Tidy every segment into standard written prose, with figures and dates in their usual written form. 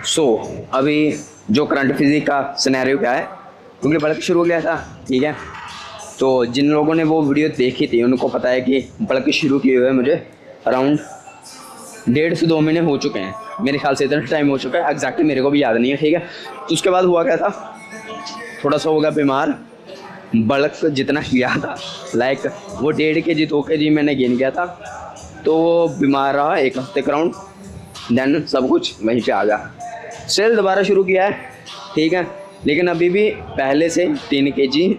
सो अभी जो current physique का सिनेरियो क्या है, क्योंकि बल्क शुरू हो गया था, ठीक है। तो जिन लोगों ने वो वीडियो देखी थी उनको पता है कि बल्क शुरू किए हुए मुझे अराउंड 1.5 से 2 महीने हो चुके हैं। मेरे ख्याल से इतना टाइम हो चुका है, एग्जैक्टली मेरे को भी याद नहीं है, ठीक है। तो उसके बाद हुआ क्या था, थोड़ा सा हो गया बीमार। बल्क जितना किया था लाइक वो 1.5 kg 2 kg मैंने गेन किया था, तो वो बीमार रहा 1 हफ्ते के राउंड, देन सब कुछ वहीं पे आ गया। सेल दोबारा शुरू किया है, ठीक है, लेकिन अभी भी पहले से 3 kg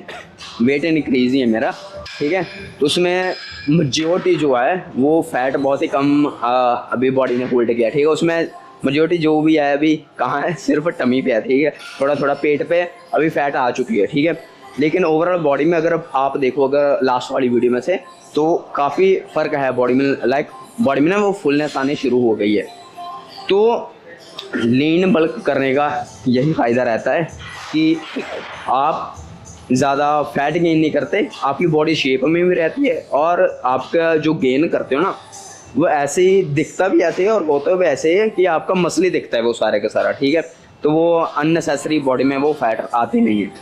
वेट इंक्रीज ही है मेरा, ठीक है। तो उसमें मेजॉरिटी जो है वो फैट बहुत ही कम अभी बॉडी ने होल्ड किया, ठीक है। उसमें मेजॉरिटी जो भी है अभी कहाँ है, सिर्फ टमी पे है, ठीक है। थोड़ा थोड़ा पेट पे अभी फैट आ चुकी है, ठीक है। लेकिन ओवरऑल बॉडी में अगर आप देखो, अगर लास्ट वाली वीडियो में से, तो काफ़ी फ़र्क है बॉडी में, लाइक बॉडी में ना वो फुलनेस आने शुरू हो गई है। तो लीन बल्क करने का यही फ़ायदा रहता है कि आप ज़्यादा फैट गेन नहीं करते, आपकी बॉडी शेप में भी रहती है, और आपका जो गेन करते हो ना वो ऐसे ही दिखता भी ऐसे है और होता भी ऐसे है कि आपका मसल ही दिखता है वो सारे का सारा, ठीक है। तो वो अननेसेसरी बॉडी में वो फैट आती नहीं है।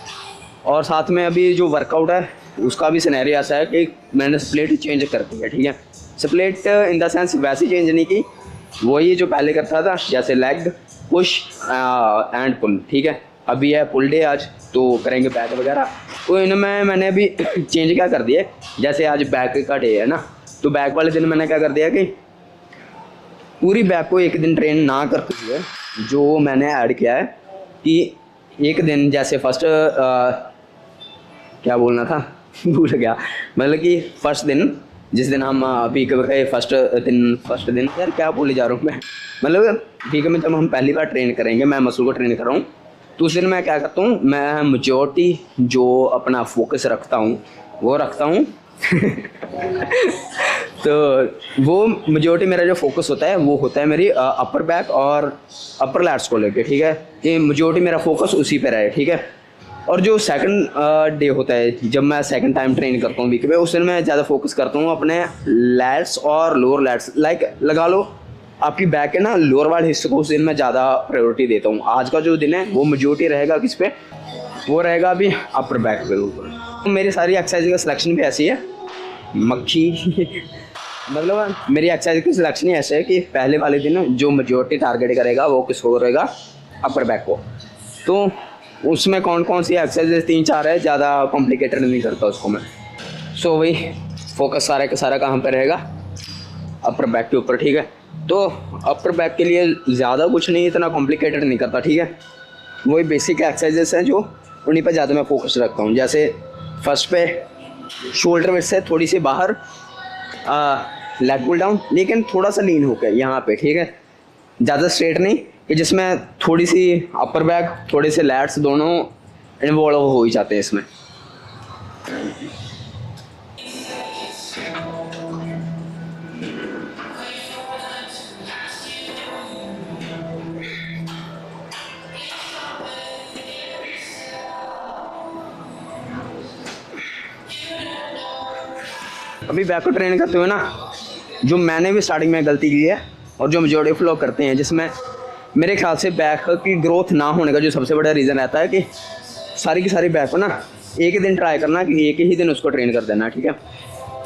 और साथ में अभी जो वर्कआउट है उसका भी सिनेरियो ऐसा है कि मैंने स्प्लिट चेंज कर दी है, ठीक है। स्प्लिट इन द सेंस वैसे चेंज नहीं की, वही जो पहले करता था, जैसे लेग पुश एंड पुल, ठीक है। अभी है पुल डे आज, तो करेंगे बैक वगैरह। तो इनमें मैंने अभी चेंज क्या कर दिया, जैसे आज बैक का डे है ना, तो बैक वाले दिन मैंने क्या कर दिया कि पूरी बैक को एक दिन ट्रेन ना करते हुए जो मैंने ऐड किया है कि एक दिन जैसे फर्स्ट क्या बोलना था भूल गया, मतलब कि फर्स्ट दिन जिस दिन हम वीक के फर्स्ट दिन यार क्या बोले जा रहा हूँ मैं, मतलब वीक में जब हम पहली बार ट्रेन करेंगे, मैं मसल को ट्रेन कर रहा हूँ, तो उस दिन मैं क्या करता हूँ, मैं मेजॉरिटी जो अपना फोकस रखता हूँ वो रखता हूँ तो वो मेजॉरिटी मेरा जो फोकस होता है वो होता है मेरी अपर बैक और अपर लैट्स को लेके, ठीक है। ये मेजॉरिटी मेरा फोकस उसी पे रहे, ठीक है। और जो सेकंड डे होता है जब मैं सेकंड टाइम ट्रेन करता हूँ वीक में, उस दिन मैं ज़्यादा फोकस करता हूँ अपने लैट्स और लोअर लैट्स, लाइक लगा लो आपकी बैक है ना, लोअर वाले हिस्से को उस दिन मैं ज़्यादा प्रायोरिटी देता हूँ। आज का जो दिन है वो मेजॉरिटी रहेगा किस पे, वो रहेगा अभी अपर बैक पे ऊपर। तो मेरी सारी एक्सरसाइज का सिलेक्शन भी ऐसी है मक्खी मतलब मेरी एक्सरसाइज की सिलेक्शन ही ऐसे है कि पहले वाले दिन जो मेजॉरिटी टारगेट करेगा वो किसको करेगा, अपर बैक को। तो उसमें कौन कौन सी एक्सरसाइज 3-4 है, ज़्यादा कॉम्प्लिकेटेड नहीं करता उसको मैं। सो वही फोकस सारा का सारा कहाँ पर रहेगा, अपर बैक के ऊपर, ठीक है। तो अपर बैक के लिए ज़्यादा कुछ नहीं, इतना कॉम्प्लिकेटेड नहीं करता, ठीक है। वही बेसिक एक्सरसाइजेस हैं जो उन्हीं पर ज़्यादा मैं फोकस रखता हूँ। जैसे फर्स्ट पे शोल्डर वेट से थोड़ी सी बाहर, लेग पुल डाउन, लेकिन थोड़ा सा लीन होकर यहाँ पे, ठीक है, ज़्यादा स्ट्रेट नहीं, कि जिसमें थोड़ी सी अपर बैक थोड़े से लैट्स दोनों इन्वॉल्व हो ही जाते हैं इसमें। अभी बैक को ट्रेन करते हुए ना, जो मैंने भी स्टार्टिंग में गलती की है और जो मेजॉरिटी ऑफ लोग करते हैं, जिसमें मेरे ख्याल से बैक की ग्रोथ ना होने का जो सबसे बड़ा रीज़न रहता है कि सारी की सारी बैक को ना एक ही दिन ट्राई करना, कि एक ही दिन उसको ट्रेन कर देना, ठीक है।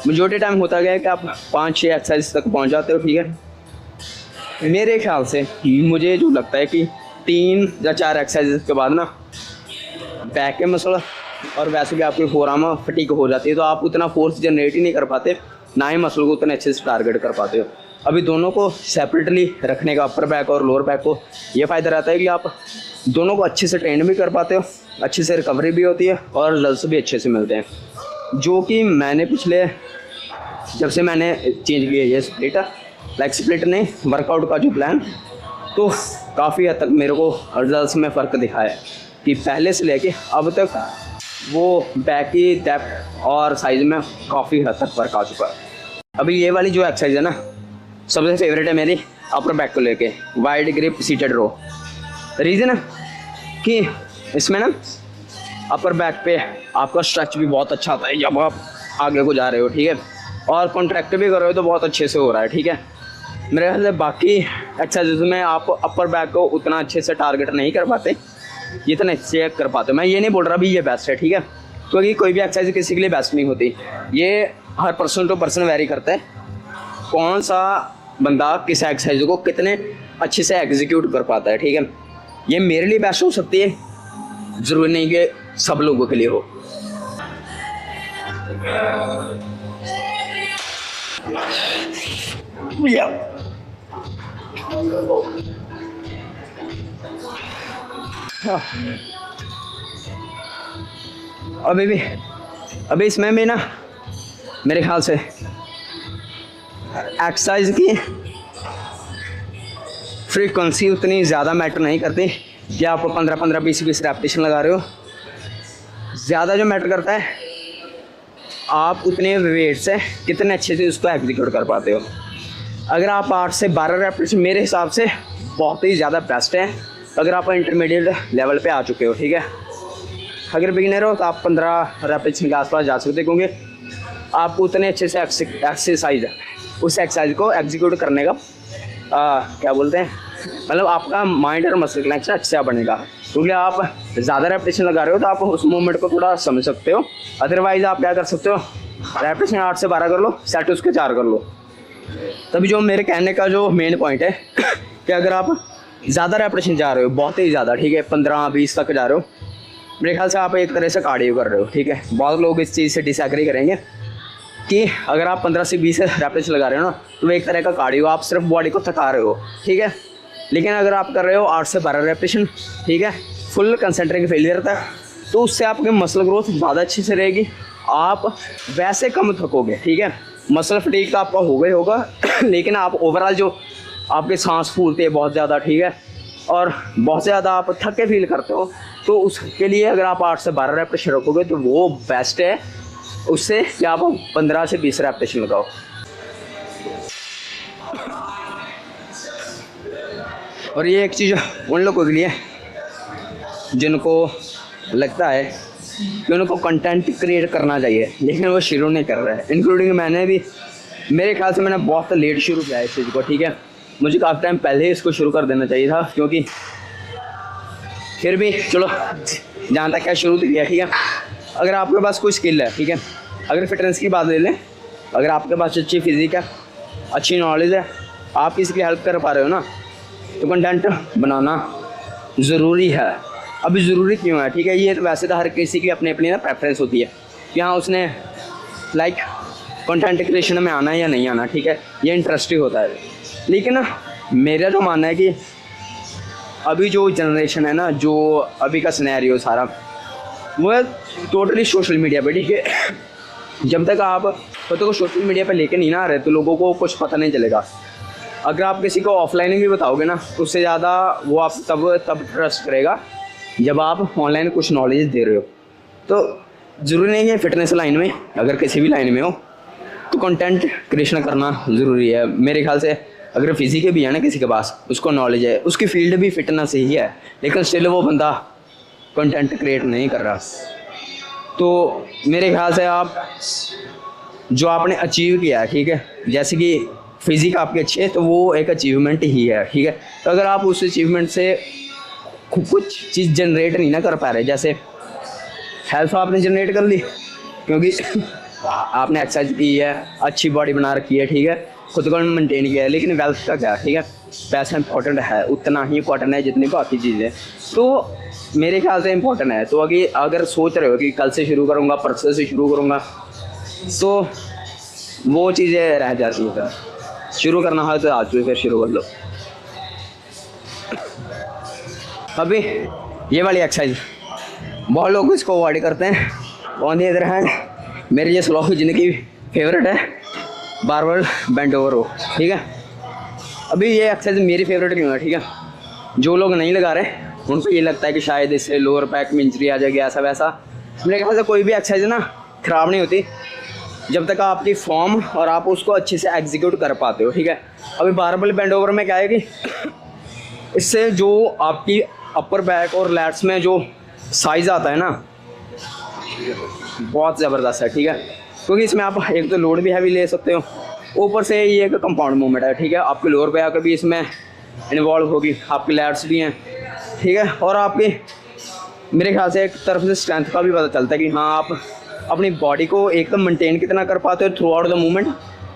मेजॉरिटी टाइम होता गया है कि आप 5-6 एक्सरसाइज तक पहुंच जाते हो, ठीक है। मेरे ख्याल से मुझे जो लगता है कि 3 या 4 एक्सरसाइज के बाद ना बैक के मसल और वैसे भी आपकी फोरआर्म फटीग हो जाती है, तो आप उतना फोर्स जनरेट ही नहीं कर पाते, ना ही मसल को उतने अच्छे से टारगेट कर पाते हो। अभी दोनों को सेपरेटली रखने का, अपर बैक और लोअर बैक को, ये फ़ायदा रहता है कि आप दोनों को अच्छे से ट्रेन भी कर पाते हो, अच्छे से रिकवरी भी होती है और रिजल्ट्स भी अच्छे से मिलते हैं। जो कि मैंने पिछले जब से मैंने चेंज किया ये स्प्लिट, लाइक स्प्लिट नहीं, वर्कआउट का जो प्लान, तो काफ़ी हद तक मेरे को रिजल्ट्स में फ़र्क दिखा है कि पहले से लेके अब तक वो बैक की डेप्थ और साइज़ में काफ़ी हद तक फ़र्क आ चुका है। अभी ये वाली जो एक्सरसाइज है ना, सबसे फेवरेट है मेरी अपर बैक को लेके, वाइड ग्रिप सीटेड रो। रीज़न है कि इसमें ना अपर बैक पे आपका स्ट्रेच भी बहुत अच्छा आता है जब आप आगे को जा रहे हो, ठीक है, और कॉन्ट्रैक्ट भी कर रहे हो तो बहुत अच्छे से हो रहा है, ठीक है। मेरे ख्याल से बाकी एक्सरसाइज में आप अपर बैक को उतना अच्छे से टारगेट नहीं कर पाते जितना अच्छे कर पाते। मैं ये नहीं बोल रहा भी ये बेस्ट है, ठीक है, क्योंकि कोई भी एक्सरसाइज किसी के लिए बेस्ट नहीं होती। ये हर पर्सन टू पर्सन वेरी करता है, कौन सा बंदा किस एक्सरसाइज को कितने अच्छे से एग्जीक्यूट कर पाता है, ठीक है। ये मेरे लिए बेस्ट हो सकती है, ज़रूरी नहीं कि सब लोगों के लिए हो। अभी इसमें भी ना मेरे ख्याल से एक्सरसाइज की फ्रीक्वेंसी उतनी ज़्यादा मैटर नहीं करती कि आप 15-15, 20-20 रेपिटेशन लगा रहे हो। ज़्यादा जो मैटर करता है आप उतने वेट से कितने अच्छे से उसको एग्जीक्यूट कर पाते हो। अगर आप 8 से 12 रेपिटेशन मेरे हिसाब से बहुत ही ज़्यादा बेस्ट है अगर आप इंटरमीडिएट लेवल पे आ चुके हो, ठीक है। अगर बिगिनर हो तो आप 15 रेपिटेशन के आसपास जा सकते, क्योंकि आपको उतने अच्छे से एक्सरसाइज उस एक्सरसाइज को एग्जीक्यूट करने का क्या बोलते हैं, मतलब आपका माइंड और मसल कनेक्शन अच्छा बनेगा। क्योंकि आप ज़्यादा रेपिटेशन लगा रहे हो तो आप उस मूवमेंट को थोड़ा समझ सकते हो। अदरवाइज़ आप क्या कर सकते हो, रेपिटेशन 8 से 12 कर लो, सेट उसके 4 कर लो। तभी जो मेरे कहने का जो मेन पॉइंट है कि अगर आप ज़्यादा रेपिटेशन जा रहे हो, बहुत ही ज़्यादा, ठीक है, 15-20 तक जा रहे हो, मेरे ख्याल से आप एक तरह से कार्डियो कर रहे हो, ठीक है। बहुत लोग इस चीज़ से डिसएग्री करेंगे कि अगर आप 15 से 20 रेपिटेशन लगा रहे हो ना तो एक तरह का कार्डियो, आप सिर्फ बॉडी को थका रहे हो, ठीक है। लेकिन अगर आप कर रहे हो 8 से 12 रेपिटेशन, ठीक है, फुल कंसंट्रेट फेलियर तक, तो उससे आपके मसल ग्रोथ ज़्यादा अच्छी से रहेगी, आप वैसे कम थकोगे, ठीक है। मसल फटीग तो आपका होगा ही होगा लेकिन आप ओवरऑल जो आपके सांस फूलते हैं बहुत ज़्यादा, ठीक है, और बहुत ज़्यादा आप थके फील करते हो, तो उसके लिए अगर आप 8 से 12 रेपिटेशन रखोगे तो वो बेस्ट है उससे कि आप 15 से 20 रेपिटेशन लगाओ। और ये एक चीज़ उन लोगों के लिए जिनको लगता है कि उनको कंटेंट क्रिएट करना चाहिए लेकिन वो शुरू नहीं कर रहा है, इंक्लूडिंग मैंने भी। मेरे ख्याल से मैंने बहुत लेट शुरू किया है इस चीज़ को, ठीक है। मुझे काफ़ी टाइम पहले ही इसको शुरू कर देना चाहिए था, क्योंकि फिर भी चलो जहाँ तक क्या शुरू किया, ठीक है। अगर आपके पास कोई स्किल है, ठीक है, अगर फिटनेस की बात ले लें, अगर आपके पास अच्छी फिजिक है, अच्छी नॉलेज है, आप किसी की हेल्प कर पा रहे हो ना, तो कंटेंट बनाना ज़रूरी है। अभी ज़रूरी क्यों है, ठीक है, ये तो वैसे तो हर किसी की अपनी अपनी ना प्रेफरेंस होती है कि हाँ उसने लाइक कंटेंट क्रिएशन में आना है या नहीं आना, ठीक है, ये इंटरेस्टिंग होता है। लेकिन ना मेरा जो मानना है कि अभी जो जनरेशन है ना, जो अभी का सिनेरियो सारा वो है टोटली सोशल मीडिया पे, ठीक है। जब तक आप खुद को सोशल मीडिया पे लेके नहीं ना आ रहे तो लोगों को कुछ पता नहीं चलेगा। अगर आप किसी को ऑफलाइन भी बताओगे ना तो उससे ज़्यादा वो आप तब ट्रस्ट करेगा जब आप ऑनलाइन कुछ नॉलेज दे रहे हो। तो ज़रूरी नहीं है फिटनेस लाइन में, अगर किसी भी लाइन में हो तो कंटेंट क्रिएशन करना ज़रूरी है मेरे ख्याल से। अगर फिजिक भी है ना किसी के पास, उसको नॉलेज है, उसकी फील्ड भी फिटनेस ही है, लेकिन स्टिल वो बंदा कंटेंट क्रिएट नहीं कर रहा, तो मेरे ख्याल से आप जो आपने अचीव किया है, ठीक है, जैसे कि फिजिक आपकी अच्छी है तो वो एक अचीवमेंट ही है, ठीक है। तो अगर आप उस अचीवमेंट से कुछ चीज़ जनरेट नहीं ना कर पा रहे, जैसे हेल्थ आपने जनरेट कर ली क्योंकि आपने एक्सरसाइज की है, अच्छी बॉडी बना रखी है, ठीक है, खुद को मेंटेन किया है, लेकिन वेल्थ का क्या, ठीक है, पैसा इंपॉर्टेंट है, उतना ही इंपॉर्टेंट है जितनी बाकी चीज़ें, तो मेरे ख्याल से इंपॉर्टेंट है। तो अगर सोच रहे हो कि कल से शुरू करूँगा, परसों से शुरू करूँगा, तो वो चीज़ें रह जाती हैं। शुरू करना हो तो आज फिर शुरू कर लो। अभी ये वाली एक्सरसाइज बहुत लोग इसको अवॉइड करते हैं, ऑन दी अदर हैंड मेरे जैसे लोग जिनकी फेवरेट है बारबल बेंड ओवर हो, ठीक है। अभी ये एक्सरसाइज मेरी फेवरेट क्यों है, ठीक है, जो लोग नहीं लगा रहे उनको ये लगता है कि शायद इससे लोअर बैक में इंजरी आ जाएगी, ऐसा वैसा। मेरे ख्याल से कोई भी एक्सरसाइज ना ख़राब नहीं होती जब तक आपकी फॉर्म और आप उसको अच्छे से एग्जीक्यूट कर पाते हो, ठीक है। अभी बारबल बेंड ओवर में क्या है कि इससे जो आपकी अपर बैक और लैट्स में जो साइज़ आता है ना बहुत ज़बरदस्त है, ठीक है, क्योंकि इसमें आप एक तो लोड भी हैवी ले सकते हो, ऊपर से ये एक कंपाउंड मूवमेंट है, ठीक है। आपके लोअर बैक भी इसमें इन्वॉल्व होगी, आपकी लैट्स भी हैं, ठीक है। और आपके मेरे ख्याल से एक तरफ से स्ट्रेंथ का भी पता चलता है कि हाँ आप अपनी बॉडी को एकदम मेंटेन कितना कर पाते हो थ्रू आउट द मूवमेंट,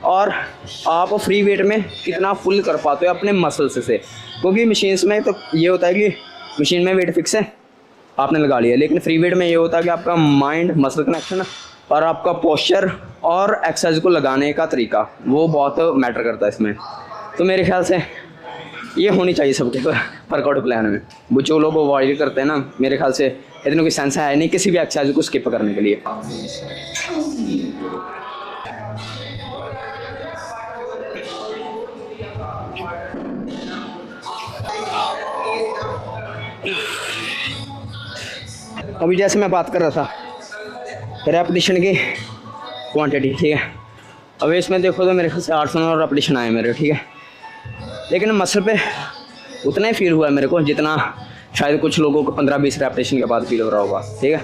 और आप फ्री वेट में कितना फुल कर पाते हो अपने मसल्स से। क्योंकि मशीन्स में तो ये होता है कि मशीन में वेट फिक्स है, आपने लगा लिया, लेकिन फ्री वेट में ये होता है कि आपका माइंड मसल कनेक्शन और आपका पोस्चर और एक्सरसाइज को लगाने का तरीका वो बहुत मैटर करता है इसमें। तो मेरे ख्याल से ये होनी चाहिए सबके वर्कआउट प्लान में। वो जो लोग अवॉइड करते हैं ना, मेरे ख्याल से इतने कोई सेंस है नहीं किसी भी एक्सरसाइज को स्किप करने के लिए। अभी जैसे मैं बात कर रहा था रेपिटेशन की क्वांटिटी, ठीक है। अभी इसमें देखो तो मेरे ख्याल से 809 रेपिटेशन आए मेरे, ठीक है। लेकिन मसल पे उतना ही फील हुआ है मेरे को जितना शायद कुछ लोगों को 15-20 रेपिटेशन के बाद फील हो रहा होगा, ठीक है।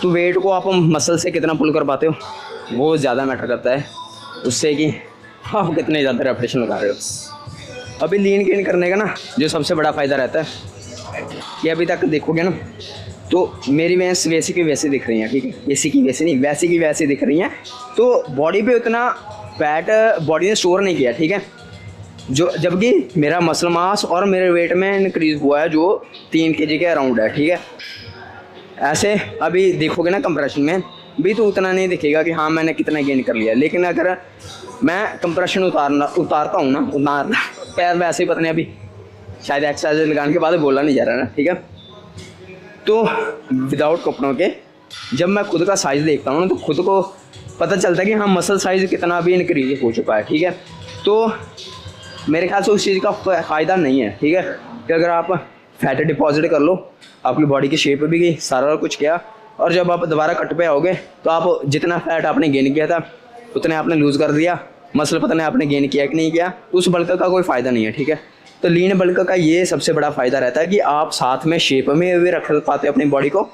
तो वेट को आप मसल से कितना पुल कर पाते हो वो ज़्यादा मैटर करता है उससे कि आप कितने ज़्यादा रेपिटेशन लगा रहे हो। अभी लीन गेन करने का ना जो सबसे बड़ा फ़ायदा रहता है कि अभी तक देखोगे ना तो मेरी वेंस वैसी की वैसे दिख रही हैं, ठीक है। ऐसी की वैसे नहीं, वैसी की वैसे दिख रही हैं। तो बॉडी पे उतना फैट बॉडी ने स्टोर नहीं किया, ठीक है। जो जबकि मेरा मसल मास और मेरे वेट में इंक्रीज़ हुआ है जो 3 kg के अराउंड है, ठीक है। ऐसे अभी देखोगे ना कंप्रेशन में भी तो उतना नहीं दिखेगा कि हाँ मैंने कितना गेन कर लिया। लेकिन अगर मैं कंप्रेशन उतारता हूँ ना, पैर वैसे ही पता नहीं, अभी शायद एक्सरसाइज लगाने के बाद बोला नहीं जा रहा ना, ठीक है। तो विदाउट कपड़ों के जब मैं खुद का साइज़ देखता हूँ ना तो खुद को पता चलता है कि हाँ मसल साइज़ कितना भी इंक्रीज हो चुका है, ठीक है। तो मेरे ख्याल से उस चीज़ का फ़ायदा नहीं है, ठीक है। कि अगर आप फैट डिपॉजिट कर लो, आपकी बॉडी की शेप भी गई, सारा कुछ किया, और जब आप दोबारा कट पे आओगे तो आप जितना फैट आपने गेन किया था उतने आपने लूज़ कर दिया, मसल पता नहीं आपने गेन किया कि नहीं किया, उस बल्क का कोई फ़ायदा नहीं है, ठीक है। तो लीन बल्क का ये सबसे बड़ा फ़ायदा रहता है कि आप साथ में शेप में भी रख पाते हो अपनी बॉडी को,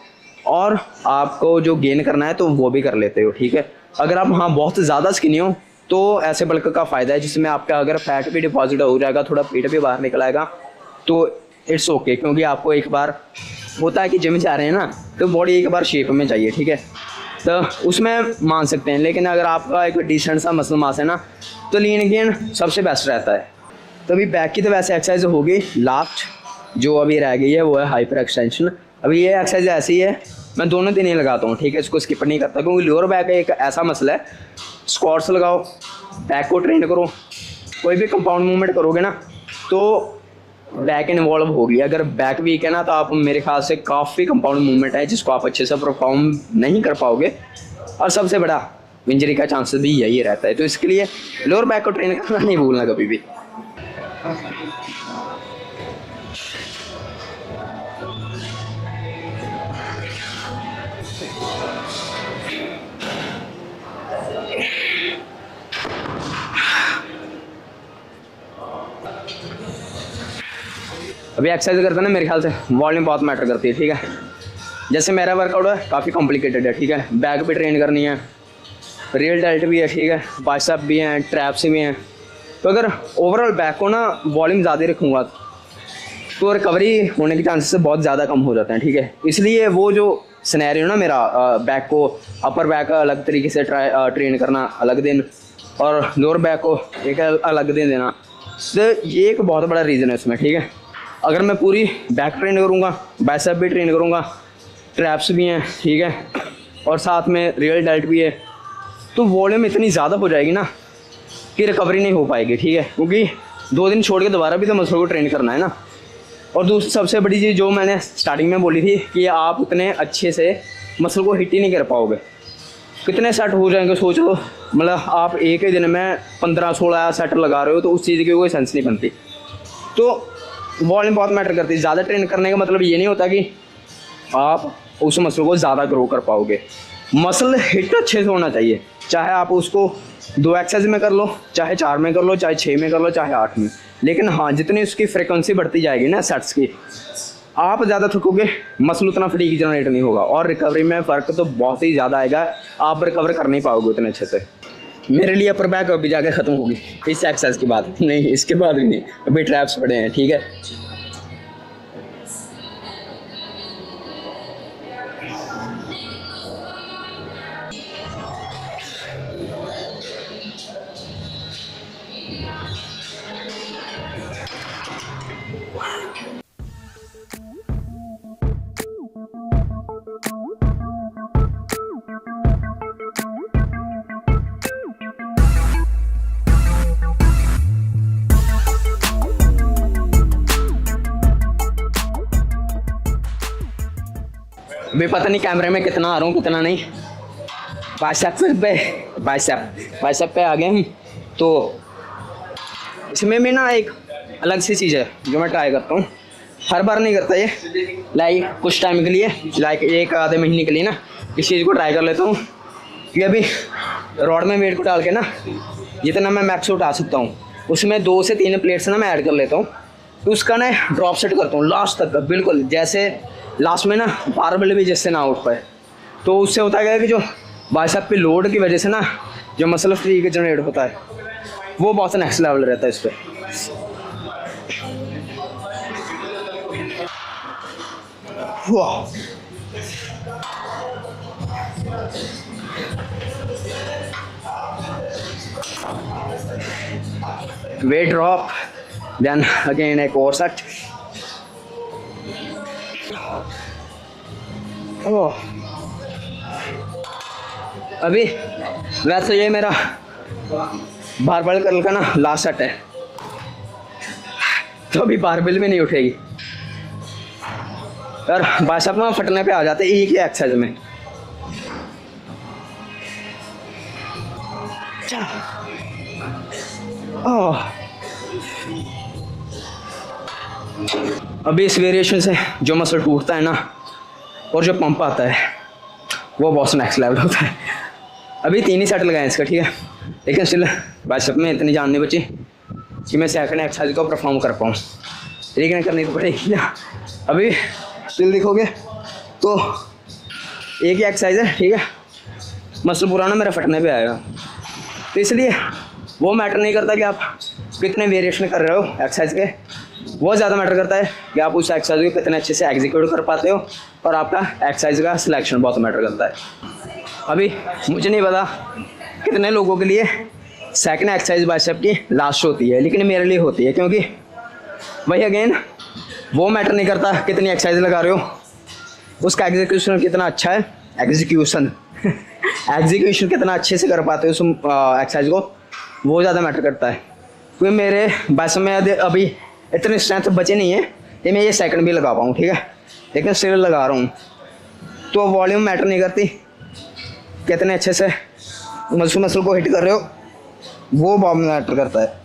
और आपको जो गेन करना है तो वो भी कर लेते हो, ठीक है। अगर आप हाँ बहुत ज़्यादा स्किनी हो तो ऐसे बल्क का फ़ायदा है जिसमें आपका अगर फैट भी डिपॉजिट हो जाएगा, थोड़ा पेट भी बाहर निकल आएगा तो इट्स ओके। क्योंकि आपको एक बार होता है कि जिम जा रहे हैं ना तो बॉडी एक बार शेप में चाहिए, ठीक है। तो उसमें मान सकते हैं। लेकिन अगर आपका एक डिसेंट सा मसल मास है ना तो लीन गेन सबसे बेस्ट रहता है। तो अभी बैक की तो वैसे एक्सरसाइज होगी, लास्ट जो अभी रह गई है वो है हाइपर एक्सटेंशन। अभी ये एक्सरसाइज ऐसी है, मैं दोनों दिन ही लगाता हूँ, ठीक है। इसको स्किप नहीं करता क्योंकि लोअर बैक एक ऐसा मसला है, स्क्वाट्स लगाओ, बैक को ट्रेन करो, कोई भी कंपाउंड मूवमेंट करोगे ना तो बैक इन्वॉल्व होगी। अगर बैक वीक है ना तो आप मेरे ख्याल से काफ़ी कंपाउंड मूवमेंट है जिसको आप अच्छे से परफॉर्म नहीं कर पाओगे, और सबसे बड़ा इंजरी का चांसेस भी यही रहता है। तो इसके लिए लोअर बैक को ट्रेन करना नहीं भूलना कभी भी। अभी एक्सरसाइज करते हैं ना मेरे ख्याल से वॉल्यूम बहुत मैटर करती है, ठीक है। जैसे मेरा वर्कआउट है काफ़ी कॉम्प्लिकेटेड है, ठीक है। बैक भी ट्रेन करनी है, रियल डेल्ट भी है, ठीक है, बाइसेप भी हैं, ट्रैप्स भी हैं। तो अगर ओवरऑल बैक को ना वॉल्यूम ज़्यादा रखूँगा तो रिकवरी होने के चांसेस बहुत ज़्यादा कम हो जाते हैं, ठीक है। इसलिए वो जो सिनेरियो ना मेरा बैक को अपर बैक अलग तरीके से ट्रेन करना अलग दिन और लोअर बैक को एक अलग दिन देना, तो ये एक बहुत बड़ा रीज़न है इसमें, ठीक है। अगर मैं पूरी बैक ट्रेन करूँगा, बाइसेप भी ट्रेन करूँगा, ट्रैप्स भी हैं, ठीक है, और साथ में रियल डेल्ट भी है, तो वॉल्यूम इतनी ज़्यादा हो जाएगी ना कि रिकवरी नहीं हो पाएगी, ठीक है। क्योंकि 2 दिन छोड़ के दोबारा भी तो मसल को ट्रेन करना है ना। और दूसरी सबसे बड़ी चीज़ जो मैंने स्टार्टिंग में बोली थी कि आप उतने अच्छे से मसल को हिट ही नहीं कर पाओगे। कितने सेट हो जाएंगे सोच लो, मतलब आप एक ही दिन में 15-16 सेट लगा रहे हो तो उस चीज़ की कोई सेंस नहीं बनती। तो वॉल्यूम बहुत मैटर करती है। ज़्यादा ट्रेन करने का मतलब ये नहीं होता कि आप उस मसल को ज़्यादा ग्रो कर पाओगे। मसल हिट अच्छे से होना चाहिए, चाहे आप उसको 2 एक्सरसाइज में कर लो, चाहे 4 में कर लो, चाहे 6 में कर लो, चाहे 8 में। लेकिन हाँ, जितनी उसकी फ्रिक्वेंसी बढ़ती जाएगी ना सेट्स की, आप ज़्यादा थकोगे, मसल उतना फटीग जनरेट नहीं होगा और रिकवरी में फ़र्क तो बहुत ही ज़्यादा आएगा। आप रिकवर कर नहीं पाओगे उतने अच्छे से। मेरे लिए अपर बैक अभी जाके ख़त्म होगी इस एक्सरसाइज के बाद, नहीं इसके बाद भी नहीं, अभी ट्रैप्स पड़े हैं। ठीक है, अभी पता नहीं कैमरे में कितना आ रहा हूँ कितना नहीं। बाइसेप पे आ गए हम। तो इसमें भी ना एक अलग सी चीज़ है जो मैं ट्राई करता हूँ, हर बार नहीं करता ये, लाइक कुछ टाइम के लिए, लाइक एक आधे महीने के लिए ना इस चीज़ को ट्राई कर लेता हूँ कि अभी रॉड में वेट को डाल के ना जितना मैं मैक्स उठा सकता हूँ उसमें 2 से 3 प्लेट्स ना मैं ऐड कर लेता हूँ। तो उसका ना ड्रॉप सेट करता हूँ लास्ट तक बिल्कुल, जैसे लास्ट में ना बारबेल भी जिससे ना उठ पाए। तो उससे होता है कि जो बाइसेप पे लोड की वजह से ना जो मसल फ्रीक जनरेट होता है वो बहुत नेक्स्ट लेवल रहता है इस पर। वेट ड्रॉप, देन अगेन एक और सेट। ओह, अभी वैसे ये मेरा बारबेल कर्ल का ना लास्ट सेट है, तो अभी बारबेल भी नहीं उठेगी और बाइसेप में फटने पे आ जाते एक ही एक्सरसाइज में। ओह, अभी इस वेरिएशन से जो मसल टूटता है ना और जो पंप आता है वो बहुत नेक्स्ट लेवल होता है। अभी 3 ही सेट लगाए इसका, ठीक है, लेकिन स्टिल बाइसेप में इतनी जान नहीं बची कि मैं सेकंड एक्सरसाइज को परफॉर्म कर पाऊँ, लेकिन करनी तो पड़ेगी ना। अभी स्टिल देखोगे तो एक ही एक्सरसाइज है, ठीक है, मसल पूरा ना मेरा फटने पे आएगा। तो इसलिए वो मैटर नहीं करता कि आप कितने वेरिएशन कर रहे हो एक्सरसाइज के, वो ज़्यादा मैटर करता है कि आप उस एक्सरसाइज को कितने अच्छे से एग्जीक्यूट कर पाते हो, और आपका एक्सरसाइज का सिलेक्शन बहुत मैटर करता है। अभी मुझे नहीं पता कितने लोगों के लिए सेकंड एक्सरसाइज बाइसेप की लास्ट होती है, लेकिन मेरे लिए होती है, क्योंकि वही अगेन वो मैटर नहीं करता कितनी एक्सरसाइज लगा रहे हो, उसका एग्जीक्यूशन कितना अच्छा है, एग्जीक्यूशन कितना अच्छे से कर पाते हो उस एक्सरसाइज को, वो ज़्यादा मैटर करता है। क्योंकि मेरे बाइसेप में अभी इतनी स्ट्रेंथ बचे नहीं है कि मैं ये सेकंड भी लगा पाऊँ, ठीक है, लेकिन स्टिल लगा रहा हूँ। तो वॉल्यूम मैटर नहीं करती, कितने अच्छे से मसल को हिट कर रहे हो वो बहुत मैटर करता है।